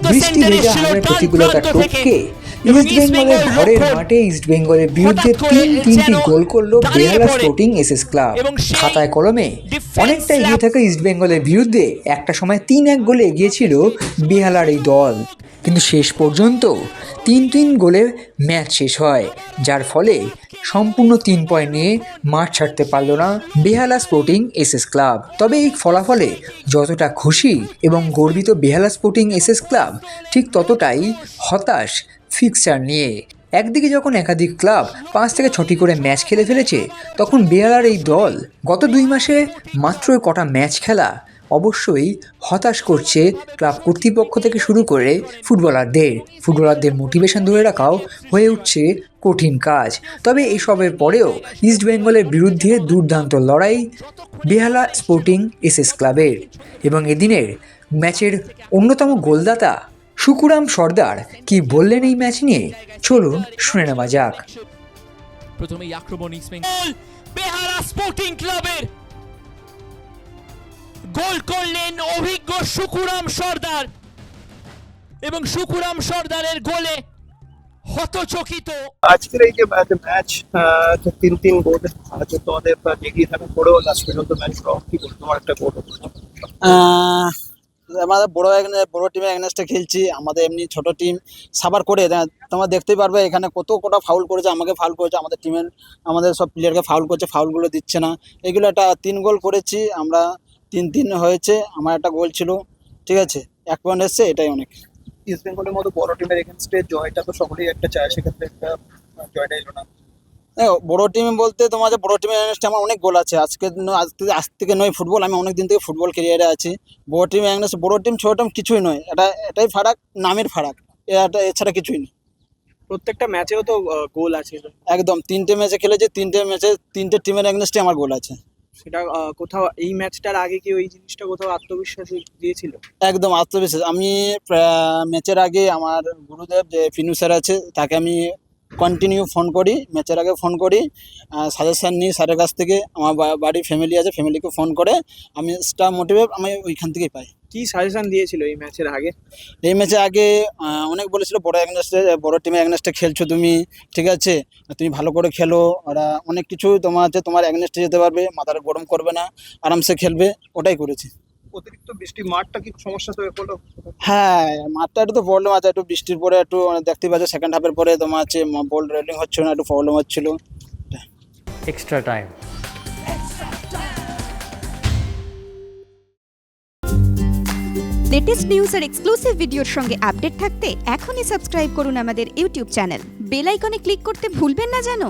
বৃষ্টি ভেজা হামের প্রতিকূলতা টপকে ইস্ট বেঙ্গলের ঘরের মাঠে ইস্ট বেঙ্গলের বিরুদ্ধে তিনটি গোল করল বেহালা স্পোর্টিং এসএস ক্লাব। খাতায় কলমে অনেকটা এগিয়ে থাকা ইস্ট বেঙ্গলের বিরুদ্ধে একটা সময় 3-1 গোলে এগিয়েছিল বেহালার এই দল, কিন্তু শেষ পর্যন্ত 3-3 গোলে ম্যাচ শেষ হয়, যার ফলে সম্পূর্ণ 3 পয়েন্ট নিয়ে মাঠ ছাড়তে পারল না বেহালা স্পোর্টিং এসএস ক্লাব। তবে এই ফলাফলে যতটা খুশি এবং গর্বিত বেহালা স্পোর্টিং এসএস ক্লাব, ঠিক ততটাই হতাশ ফিক্সচার নিয়ে। একদিকে যখন একাধিক ক্লাব 5 থেকে 6টি করে ম্যাচ খেলে ফেলেছে, তখন বেহালার এই দল গত 2 মাসে মাত্র কটা ম্যাচ খেলা অবশ্যই হতাশ করছে ক্লাব কর্তৃপক্ষ থেকে শুরু করে ফুটবলারদের মোটিভেশন ধরে রাখাও হয়ে উঠছে কঠিন কাজ। তবে এইসবের পরেও ইস্ট বেঙ্গলের বিরুদ্ধে দুর্দান্ত লড়াই বেহালা স্পোর্টিং এসএস ক্লাবের, এবং এদিনের ম্যাচের অন্যতম গোলদাতা সুকুরাম সর্দার কি বললেন এই ম্যাচ নিয়ে, চলুন শুনে নেওয়া যাক। প্রথমেই আক্রমণ ইস্ট বেঙ্গল, বেহালা স্পোর্টিং ক্লাবের গোল করলেন অভিজ্ঞ সুকুরাম সর্দার, এবং সুকুরাম সর্দারের গোলে হতচকিত। আজকের এই যে ম্যাচ 3-3 গোল আছে, তোমাদের এগিয়ে থাকা পরেও লাস্ট পর্যন্ত ম্যাচ ড্র, কি বলবো, তোমার একটা গোল আমাদের বড় টিমে এগেনস্টে খেলছি, আমাদের এমনি ছোট টিম সাবার করে তোমরা দেখতেই পারবে এখানে কটা ফাউল করেছে, আমাকে ফাউল করেছে, আমাদের সব প্লেয়ারকে ফাউল করছে, ফাউলগুলো দিচ্ছে না। এগুলো একটা 3 গোল করেছি আমরা, 3-3 হয়েছে, আমার একটা গোল ছিল, ঠিক আছে, 1 পয়েন্ট এসছে, এটাই অনেক। ইস্ট বেঙ্গলের মতো বড় টিমের এগেনস্টে জয়টা তো সকলেই একটা চায়, সেক্ষেত্রে একটা জয়টা এলো না। বড় টিম বলতে তোমার বড় টিমের এগেনস্টে আমার অনেক গোল আছে, আজ থেকে নয় ফুটবল, আমি অনেক দিন থেকে ফুটবল ক্যারিয়ারে আছি। বড় টিম এগেনস্টে, বড় টিম ছোট টিম কিছুই নয়, এটাই ফারাক, নামের ফারাক, এছাড়া কিছুই নেই। প্রত্যেকটা ম্যাচেও তো গোল আছে, একদম 3টে ম্যাচে খেলেছি, 3টে ম্যাচে 3টে টিমের এগেনস্টে আমার গোল আছে। সেটা কোথাও এই ম্যাচটার আগে কি ওই জিনিসটা কোথাও আত্মবিশ্বাস দিয়েছিল? একদম আত্মবিশ্বাস। আমি ম্যাচের আগে আমার গুরুদেব যে ফিনু স্যার আছে, তাকে আমি কন্টিনিউ ফোন করি, ম্যাচের আগে ফোন করি, সাজেশান নিই স্যারের কাছ থেকে। আমার বাড়ির ফ্যামিলি আছে, ফ্যামিলিকে ফোন করে আমি স্টার মোটিভেট আমি ওইখান থেকেই পাই। কি সাজেশন দিয়েছিল এই ম্যাচের আগে? এই ম্যাচের আগে অনেক বলেছিল, বড় টিমে এগেনস্টে খেলছো তুমি, ঠিক আছে, তুমি ভালো করে খেলো, ওরা অনেক কিছু তোমার এগেনস্টে যেতে পারবে, মাথাটা গরম করবে না, আরামসে খেলবে, ওটাই করেছি। অতিরিক্ত বৃষ্টি মাঠটা কি সমস্যা হয়ে পড়লো? হ্যাঁ, মাঠটা একটু প্রবলেম আছে, একটু বৃষ্টির পরে একটু দেখতে পাচ্ছি সেকেন্ড হাফের পরে তোমার হচ্ছে বল রেলিং হচ্ছে না, একটু প্রবলেম হচ্ছিল। Extra time. লেটেস্ট নিউজ আর এক্সক্লুসিভ ভিডিওর সঙ্গে আপডেট থাকতে এখনই সাবস্ক্রাইব করুন আমাদের ইউটিউব চ্যানেল। বেল আইকনে ক্লিক করতে ভুলবেন না যেন।